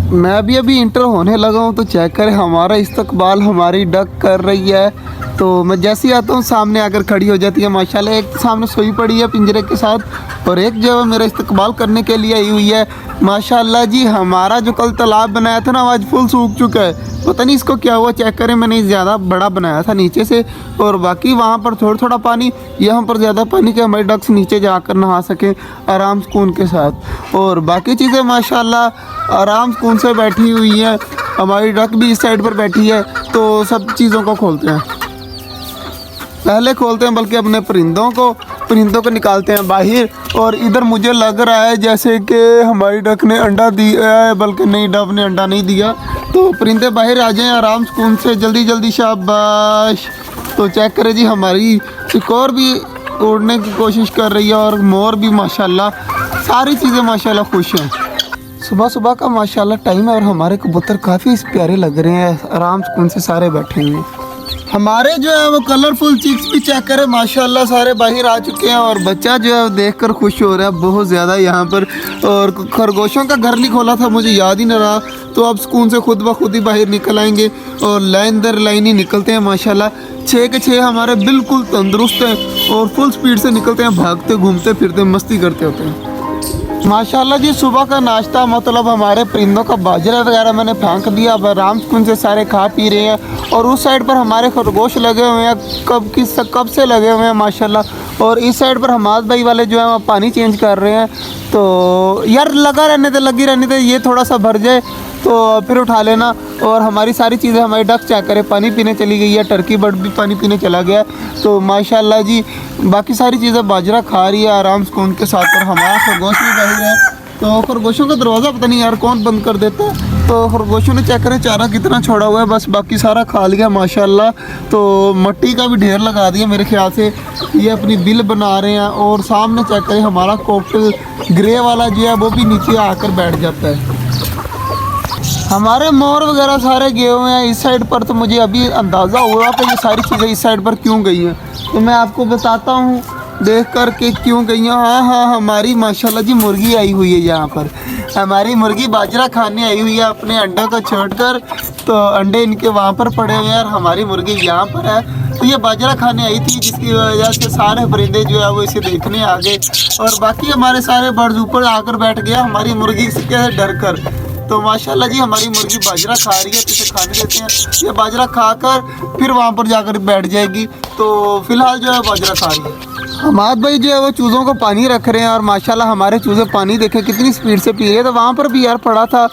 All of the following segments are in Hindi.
मैं अभी इंटर होने लगा हूँ, तो चेक करें हमारा इस्तकबाल हमारी डक कर रही है। तो मैं जैसे ही आता हूँ सामने आकर खड़ी हो जाती है माशाल्लाह। एक सामने सोई पड़ी है पिंजरे के साथ और एक जो है मेरा इस्तकबाल करने के लिए आई हुई है माशाल्लाह जी। हमारा जो कल तालाब बनाया था ना, आज फुल सूख चुका है, पता नहीं इसको क्या हुआ। चेक करें, मैंने ज़्यादा बड़ा बनाया था नीचे से, और बाकी वहाँ पर थोड़ा थोड़ा पानी, यहाँ पर ज़्यादा पानी कि हमारे डक्स नीचे जाकर नहा सकें आराम सुकून के साथ। और बाकी चीज़ें माशाल्लाह आराम सुकून से बैठी हुई हैं। हमारी डक भी इस साइड पर बैठी है। तो सब चीज़ों को खोलते हैं, पहले खोलते हैं बल्कि अपने परिंदों को निकालते हैं बाहर। और इधर मुझे लग रहा है जैसे कि हमारी डक ने अंडा दिया है, बल्कि नहीं, डक ने अंडा नहीं दिया। तो परिंदे बाहर आ जाएं आराम सुकून से, जल्दी जल्दी, शाबाश। तो चेक करें जी, हमारी चिकोर भी उड़ने की कोशिश कर रही है और मोर भी माशाल्लाह, सारी चीज़ें माशाल्लाह खुश हैं। सुबह सुबह का माशाल्लाह टाइम है और हमारे कबूतर काफ़ी प्यारे लग रहे हैं, आराम सुकून से सारे बैठे हुए हैं। हमारे जो है वो कलरफुल चिक्स भी चेक करें माशाल्लाह, सारे बाहर आ चुके हैं और बच्चा जो है देखकर खुश हो रहा है बहुत ज़्यादा यहाँ पर। और खरगोशों का घर नहीं खोला था, मुझे याद ही नहीं रहा, तो अब सुकून से खुद ब खुद ही बाहर निकल आएंगे और लाइन दर लाइन ही निकलते हैं माशाल्लाह। 6 के 6 हमारे बिल्कुल तंदुरुस्त हैं और फुल स्पीड से निकलते हैं, भागते घूमते फिरते मस्ती करते होते हैं माशाल्लाह जी। सुबह का नाश्ता मतलब हमारे परिंदों का बाजरा वगैरह मैंने फेंक दिया, अब आराम सुकून से सारे खा पी रहे हैं। और उस साइड पर हमारे खरगोश लगे हुए हैं, कब से लगे हुए हैं माशाल्लाह। और इस साइड पर हमाद भाई वाले जो है वो पानी चेंज कर रहे हैं। तो यार लगी रहने दे, ये थोड़ा सा भर जाए तो फिर उठा लेना। और हमारी सारी चीज़ें, हमारी डक चेक करें पानी पीने चली गई है, टर्की बर्ड भी पानी पीने चला गया। तो माशाल्लाह जी बाकी सारी चीज़ें बाजरा खा रही है आराम सुकून के साथ। और हमारा खरगोश भी बाहर है। तो खरगोशों का दरवाज़ा पता नहीं यार कौन बंद कर देता है। तो खरगोशों ने चेक करें चारा कितना छोड़ा हुआ है, बस बाकी सारा खा लिया माशाल्लाह। तो मट्टी का भी ढेर लगा दिया मेरे ख्याल से, ये अपनी बिल बना रहे हैं। और सामने चेक करें हमारा कॉकटेल ग्रे वाला जो है वो भी नीचे आकर बैठ जाता है। हमारे मोर वगैरह सारे गए हुए हैं इस साइड पर। तो मुझे अभी अंदाज़ा हुआ कि ये सारी चीज़ें इस साइड पर क्यों गई हैं, तो मैं आपको बताता हूँ देख कर के क्यों गई हैं। हाँ, हमारी माशाल्लाह जी मुर्गी आई हुई है यहाँ पर। हमारी मुर्गी बाजरा खाने आई हुई है अपने अंडों को छोड़कर। तो अंडे इनके वहाँ पर पड़े हुए हैं और हमारी मुर्गी यहाँ पर है। तो ये बाजरा खाने आई थी, जिसकी वजह से सारे परिंदे जो है वो इसे देखने आ गए। और बाकी हमारे सारे बर्ड्स ऊपर आकर बैठ गया हमारी मुर्गी से डर कर। तो माशाल्लाह जी हमारी मुर्गी बाजरा खा रही है, तो इसे खाने देते हैं। ये बाजरा खाकर फिर वहाँ पर जाकर बैठ जाएगी। तो फिलहाल जो है बाजरा खा रही है। हमाद भाई जो है वो चूज़ों को पानी रख रहे हैं और माशाल्लाह हमारे चूज़े पानी देखें कितनी स्पीड से पी रहे हैं। तो वहाँ पर भी यार पड़ा था,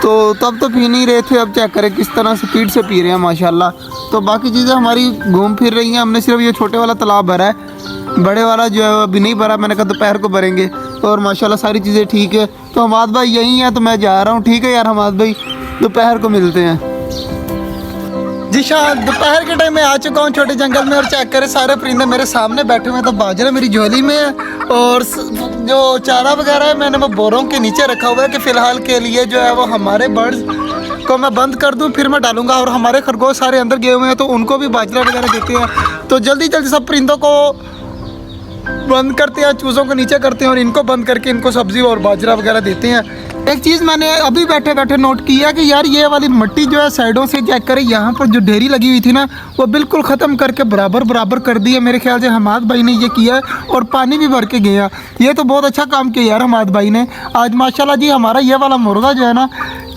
तो तब तो पी नहीं रहे थे, अब चेक करें किस तरह स्पीड से पी रहे हैं माशाल्लाह। तो बाकी चीज़ें हमारी घूम फिर रही हैं। हमने सिर्फ ये छोटे वाला तालाब भरा है, बड़े वाला जो है अभी नहीं भरा, मैंने कहा दोपहर को भरेंगे। और माशाल्लाह सारी चीज़ें ठीक है। तो हमाद भाई यही है, तो मैं जा रहा हूँ। ठीक है यार हमाद भाई, दोपहर को मिलते हैं जी। शायद दोपहर के टाइम में आ चुका हूँ छोटे जंगल में और चेक करें सारे परिंदे मेरे सामने बैठे हुए हैं। तो बाजरा मेरी झोली में है और जो चारा वगैरह है मैंने वो बोरों के नीचे रखा हुआ है कि फ़िलहाल के लिए जो है वो हमारे बर्ड्स को मैं बंद कर दूं, फिर मैं डालूंगा। और हमारे खरगोश सारे अंदर गए हुए हैं तो उनको भी बाजरा वगैरह देते हैं। तो जल्दी जल्दी सब परिंदों को बंद करते हैं, चूज़ों को नीचे करते हैं और इनको बंद करके इनको सब्ज़ी और बाजरा वगैरह देते हैं। एक चीज़ मैंने अभी बैठे बैठे नोट किया कि यार ये वाली मिट्टी जो है साइडों से चेक करें, यहाँ पर जो ढेरी लगी हुई थी ना वो बिल्कुल ख़त्म करके बराबर कर दी है। मेरे ख्याल से हमाद भाई ने ये किया है और पानी भी भर के गया। ये तो बहुत अच्छा काम किया यार हमाद भाई ने आज माशाल्लाह जी। हमारा ये वाला मुर्गा जो है ना,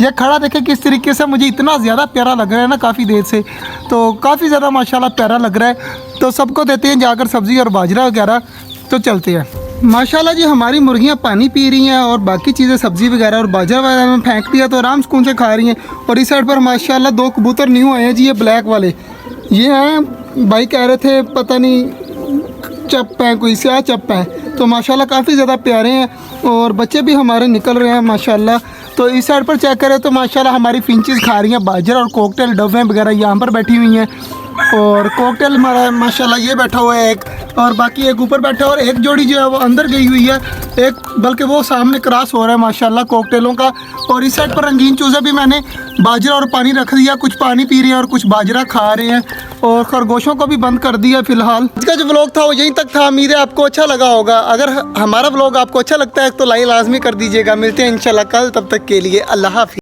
ये खड़ा देखे किस तरीके से, मुझे इतना ज़्यादा प्यारा लग रहा है ना काफ़ी देर से। तो काफ़ी ज़्यादा माशाल्लाह प्यारा लग रहा है। तो सबको देते हैं जाकर सब्ज़ी और बाजरा वगैरह। तो चलते हैं माशाल्लाह जी। हमारी मुर्गियाँ पानी पी रही हैं और बाकी चीज़ें सब्ज़ी वगैरह और बाजरा वगैरह में फेंक दिया तो आराम सुकून से खा रही हैं। और इस साइड पर माशाल्लाह 2 कबूतर न्यू आए हैं जी, ये ब्लैक वाले। ये हैं भाई कह रहे थे पता नहीं चप हैं, कोई स्याह चप हैं। तो माशाल्लाह काफ़ी ज़्यादा प्यारे हैं और बच्चे भी हमारे निकल रहे हैं माशाल्लाह। तो इस साइड पर चेक करें तो माशाल्लाह हमारी फिंचेस खा रही हैं बाजरा और कॉकटेल डवें वगैरह यहाँ पर बैठी हुई हैं। और कॉकटेल हमारा माशाल्लाह ये बैठा हुआ है एक, और बाकी एक ऊपर बैठा है और एक जोड़ी जो है वो अंदर गई हुई है, एक बल्कि वो सामने क्रॉस हो रहा है माशाल्लाह कॉकटेलों का। और इस साइड पर रंगीन चूज़े भी मैंने बाजरा और पानी रख दिया, कुछ पानी पी रहे हैं और कुछ बाजरा खा रहे हैं। और खरगोशों को भी बंद कर दिया फ़िलहाल। आज का जो व्लॉग था वो यहीं तक था, उम्मीद है आपको अच्छा लगा होगा। अगर हमारा व्लॉग आपको अच्छा लगता है तो लाइक लाजमी कर दीजिएगा। मिलते हैं इंशाल्लाह कल, तब तक के लिए अल्लाह हाफ़िज़।